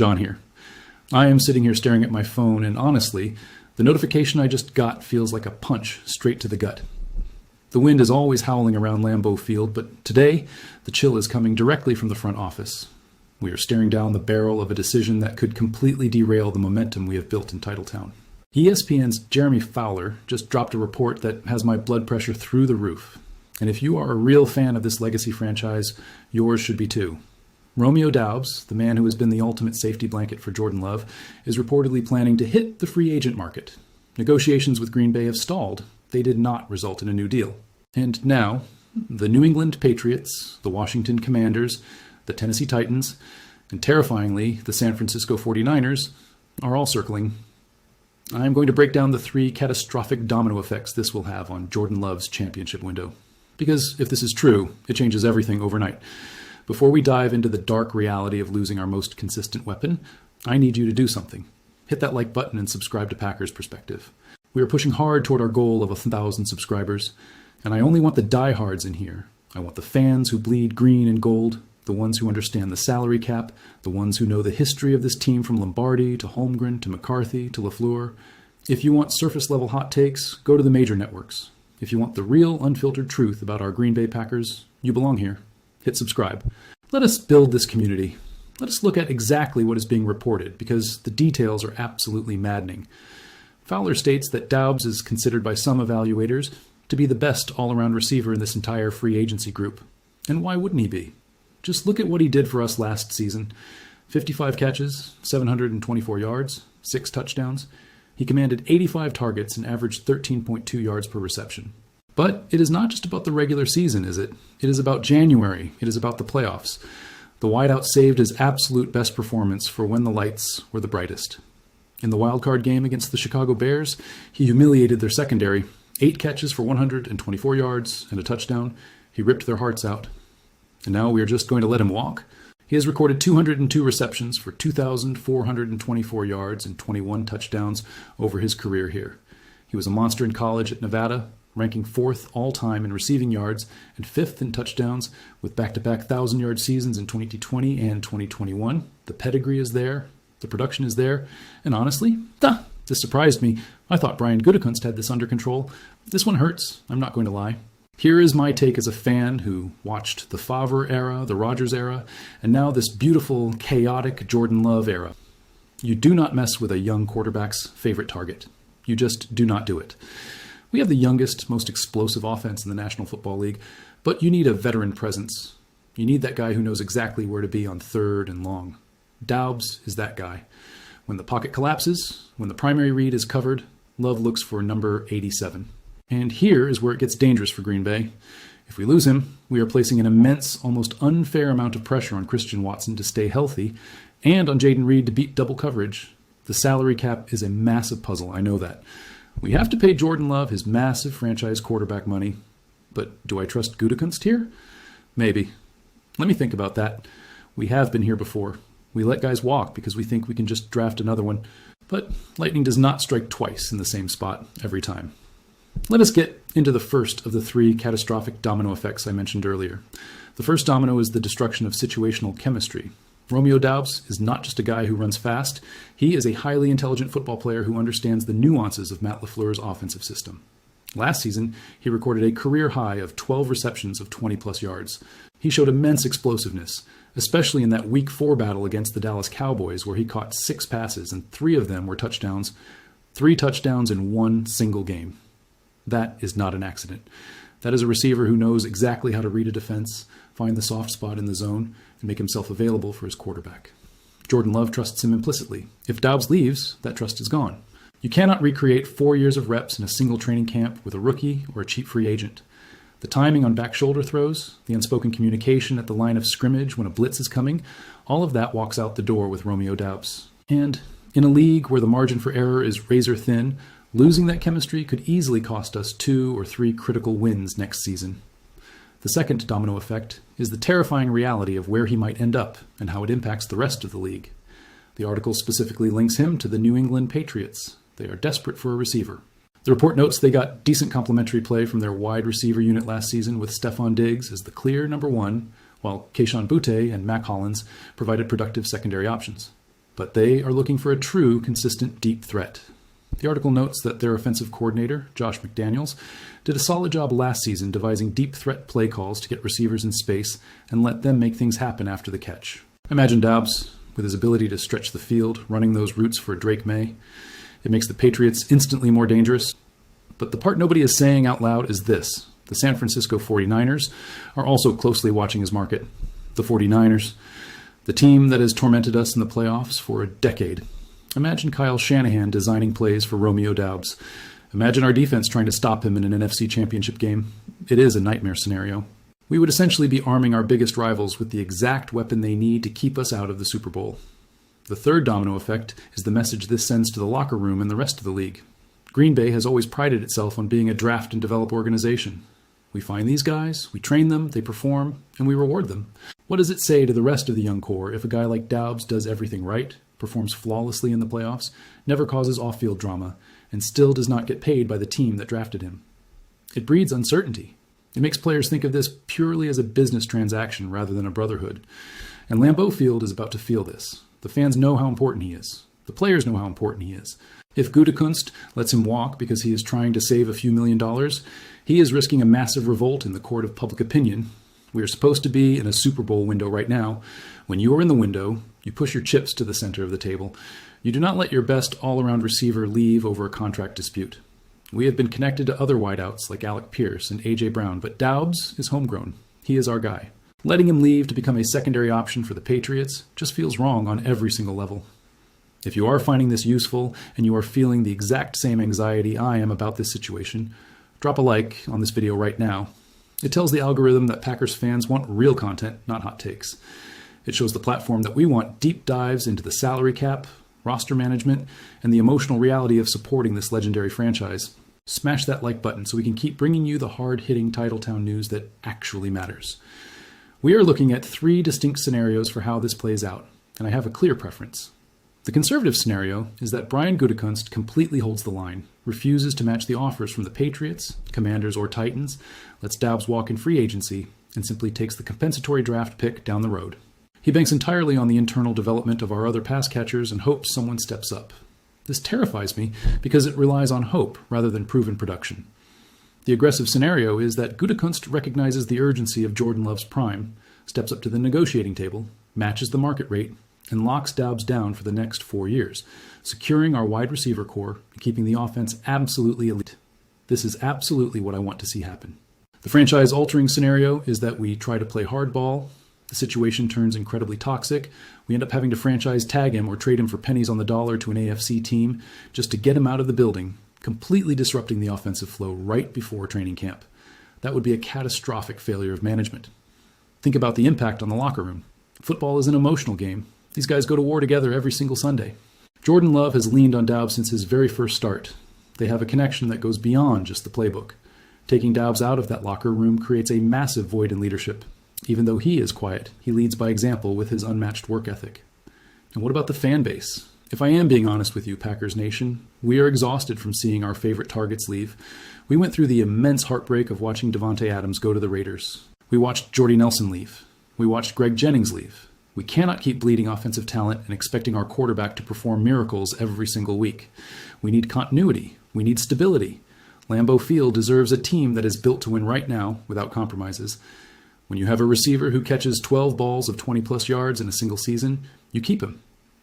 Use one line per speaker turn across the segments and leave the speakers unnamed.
John here. I am sitting here staring at my phone, and honestly, the notification I just got feels like a punch straight to the gut. The wind is always howling around Lambeau Field, but today, the chill is coming directly from the front office. We are staring down the barrel of a decision that could completely derail the momentum we have built in Titletown. ESPN's Jeremy Fowler just dropped a report that has my blood pressure through the roof. And if you are a real fan of this legacy franchise, yours should be too. Romeo Doubs, the man who has been the ultimate safety blanket for Jordan Love, is reportedly planning to hit the free agent market. Negotiations with Green Bay have stalled. They did not result in a new deal. And now, the New England Patriots, the Washington Commanders, the Tennessee Titans, and terrifyingly, the San Francisco 49ers are all circling. I am going to break down the 3 catastrophic domino effects this will have on Jordan Love's championship window. Because if this is true, it changes everything overnight. Before we dive into the dark reality of losing our most consistent weapon, I need you to do something. Hit that like button and subscribe to Packers Perspective. We are pushing hard toward our goal of 1,000 subscribers, and I only want the diehards in here. I want the fans who bleed green and gold, the ones who understand the salary cap, the ones who know the history of this team from Lombardi to Holmgren to McCarthy to LaFleur. If you want surface-level hot takes, go to the major networks. If you want the real, unfiltered truth about our Green Bay Packers, you belong here. Hit subscribe. Let us build this community. Let us look at exactly what is being reported, because the details are absolutely maddening. Fowler states that Doubs is considered by some evaluators to be the best all-around receiver in this entire free agency group. And why wouldn't he be? Just look at what he did for us last season. 55 catches, 724 yards, 6 touchdowns. He commanded 85 targets and averaged 13.2 yards per reception. But it is not just about the regular season, is it? It is about January. It is about the playoffs. The wideout saved his absolute best performance for when the lights were the brightest. In the wildcard game against the Chicago Bears, he humiliated their secondary. 8 catches for 124 yards and a touchdown. He ripped their hearts out. And now we are just going to let him walk? He has recorded 202 receptions for 2,424 yards and 21 touchdowns over his career here. He was a monster in college at Nevada, ranking 4th all-time in receiving yards and 5th in touchdowns with back-to-back 1,000-yard seasons in 2020 and 2021. The pedigree is there. The production is there. And honestly, this surprised me. I thought Brian Gutekunst had this under control. This one hurts. I'm not going to lie. Here is my take as a fan who watched the Favre era, the Rodgers era, and now this beautiful, chaotic Jordan Love era. You do not mess with a young quarterback's favorite target. You just do not do it. We have the youngest, most explosive offense in the National Football League, but you need a veteran presence. You need that guy who knows exactly where to be on 3rd and long. Doubs is that guy. When the pocket collapses, when the primary read is covered, Love looks for number 87. And here is where it gets dangerous for Green Bay. If we lose him, we are placing an immense, almost unfair amount of pressure on Christian Watson to stay healthy and on Jaden Reed to beat double coverage. The salary cap is a massive puzzle, I know that. We have to pay Jordan Love his massive franchise quarterback money. But do I trust Gutekunst here? Maybe. Let me think about that. We have been here before. We let guys walk because we think we can just draft another one. But lightning does not strike twice in the same spot every time. Let us get into the first of the 3 catastrophic domino effects I mentioned earlier. The first domino is the destruction of situational chemistry. Romeo Doubs is not just a guy who runs fast. He is a highly intelligent football player who understands the nuances of Matt LaFleur's offensive system. Last season, he recorded a career high of 12 receptions of 20-plus yards. He showed immense explosiveness, especially in that Week 4 battle against the Dallas Cowboys, where he caught 6 passes and 3 of them were touchdowns. 3 touchdowns in one single game. That is not an accident. That is a receiver who knows exactly how to read a defense, find the soft spot in the zone, and make himself available for his quarterback. Jordan Love trusts him implicitly. If Doubs leaves, that trust is gone. You cannot recreate 4 years of reps in a single training camp with a rookie or a cheap free agent. The timing on back shoulder throws, the unspoken communication at the line of scrimmage when a blitz is coming, all of that walks out the door with Romeo Doubs. And in a league where the margin for error is razor thin, losing that chemistry could easily cost us 2 or 3 critical wins next season. The second domino effect is the terrifying reality of where he might end up and how it impacts the rest of the league. The article specifically links him to the New England Patriots. They are desperate for a receiver. The report notes they got decent complementary play from their wide receiver unit last season with Stephon Diggs as the clear number 1, while Kayshon Boutte and Mac Hollins provided productive secondary options. but they are looking for a true, consistent, deep threat. The article notes that their offensive coordinator, Josh McDaniels, did a solid job last season devising deep threat play calls to get receivers in space and let them make things happen after the catch. Imagine Doubs, with his ability to stretch the field, running those routes for Drake May. It makes the Patriots instantly more dangerous. But the part nobody is saying out loud is this. The San Francisco 49ers are also closely watching his market. The 49ers, the team that has tormented us in the playoffs for a decade. Imagine Kyle Shanahan designing plays for Romeo Doubs. Imagine our defense trying to stop him in an NFC championship game. It is a nightmare scenario. We would essentially be arming our biggest rivals with the exact weapon they need to keep us out of the Super Bowl. The third domino effect is the message this sends to the locker room and the rest of the league. Green Bay has always prided itself on being a draft and develop organization. We find these guys, we train them, they perform, and we reward them. What does it say to the rest of the young core if a guy like Doubs does everything right, performs flawlessly in the playoffs, never causes off-field drama, and still does not get paid by the team that drafted him? It breeds uncertainty. It makes players think of this purely as a business transaction rather than a brotherhood. And Lambeau Field is about to feel this. The fans know how important he is. The players know how important he is. If Gutekunst lets him walk because he is trying to save a few $1,000,000, he is risking a massive revolt in the court of public opinion. We are supposed to be in a Super Bowl window right now. When you are in the window, you push your chips to the center of the table. You do not let your best all-around receiver leave over a contract dispute. We have been connected to other wideouts like Alec Pierce and A.J. Brown, but Doubs is homegrown. He is our guy. Letting him leave to become a secondary option for the Patriots just feels wrong on every single level. If you are finding this useful and you are feeling the exact same anxiety I am about this situation, drop a like on this video right now. It tells the algorithm that Packers fans want real content, not hot takes. It shows the platform that we want deep dives into the salary cap, roster management, and the emotional reality of supporting this legendary franchise. Smash that like button so we can keep bringing you the hard-hitting Titletown news that actually matters. We are looking at 3 distinct scenarios for how this plays out, and I have a clear preference. The conservative scenario is that Brian Gutekunst completely holds the line, refuses to match the offers from the Patriots, Commanders, or Titans, lets Doubs walk in free agency, and simply takes the compensatory draft pick down the road. He banks entirely on the internal development of our other pass catchers and hopes someone steps up. This terrifies me because it relies on hope rather than proven production. The aggressive scenario is that Gutekunst recognizes the urgency of Jordan Love's prime, steps up to the negotiating table, matches the market rate, and locks Doubs down for the next 4 years, securing our wide receiver core and keeping the offense absolutely elite. This is absolutely what I want to see happen. The franchise-altering scenario is that we try to play hardball, the situation turns incredibly toxic, we end up having to franchise tag him or trade him for pennies on the dollar to an AFC team just to get him out of the building, completely disrupting the offensive flow right before training camp. That would be a catastrophic failure of management. Think about the impact on the locker room. Football is an emotional game. These guys go to war together every single Sunday. Jordan Love has leaned on Doubs since his very first start. They have a connection that goes beyond just the playbook. Taking Doubs out of that locker room creates a massive void in leadership. Even though he is quiet, he leads by example with his unmatched work ethic. And what about the fan base? If I am being honest with you, Packers Nation, we are exhausted from seeing our favorite targets leave. We went through the immense heartbreak of watching Davante Adams go to the Raiders. We watched Jordy Nelson leave. We watched Greg Jennings leave. We cannot keep bleeding offensive talent and expecting our quarterback to perform miracles every single week. We need continuity. We need stability. Lambeau Field deserves a team that is built to win right now without compromises. When you have a receiver who catches 12 balls of 20-plus yards in a single season, you keep him.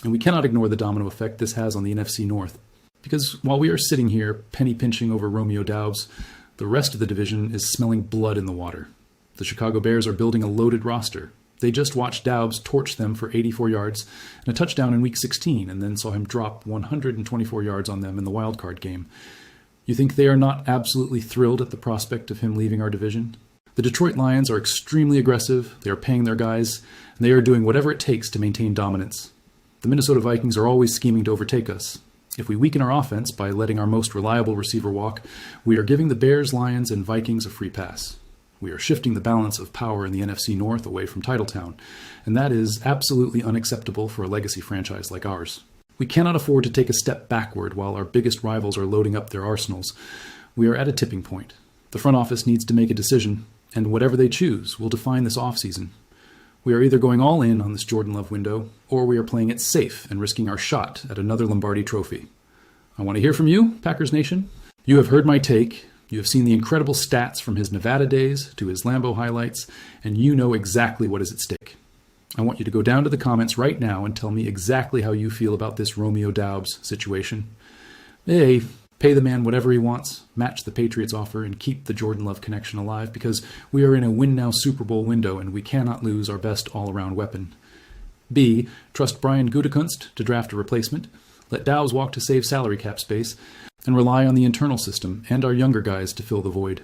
And we cannot ignore the domino effect this has on the NFC North. Because while we are sitting here penny-pinching over Romeo Doubs, the rest of the division is smelling blood in the water. The Chicago Bears are building a loaded roster. They just watched Doubs torch them for 84 yards and a touchdown in Week 16, and then saw him drop 124 yards on them in the wildcard game. You think they are not absolutely thrilled at the prospect of him leaving our division? The Detroit Lions are extremely aggressive, they are paying their guys, and they are doing whatever it takes to maintain dominance. The Minnesota Vikings are always scheming to overtake us. If we weaken our offense by letting our most reliable receiver walk, we are giving the Bears, Lions, and Vikings a free pass. We are shifting the balance of power in the NFC North away from Titletown, and that is absolutely unacceptable for a legacy franchise like ours. We cannot afford to take a step backward while our biggest rivals are loading up their arsenals. We are at a tipping point. The front office needs to make a decision, and whatever they choose will define this offseason. We are either going all in on this Jordan Love window, or we are playing it safe and risking our shot at another Lombardi trophy. I want to hear from you, Packers Nation. You have heard my take. You have seen the incredible stats from his Nevada days to his Lambeau highlights, and you know exactly what is at stake. I want you to go down to the comments right now and tell me exactly how you feel about this Romeo Doubs situation. A, pay the man whatever he wants, match the Patriots offer, and keep the Jordan Love connection alive, because we are in a win-now Super Bowl window and we cannot lose our best all-around weapon. B, trust Brian Gutekunst to draft a replacement, let Doubs walk to save salary cap space, and rely on the internal system and our younger guys to fill the void.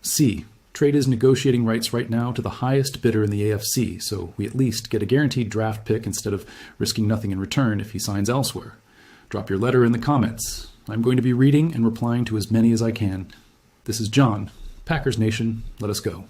C, trade his negotiating rights right now to the highest bidder in the AFC, so we at least get a guaranteed draft pick instead of risking nothing in return if he signs elsewhere. Drop your letter in the comments. I'm going to be reading and replying to as many as I can. This is John. Packers Nation, let us go.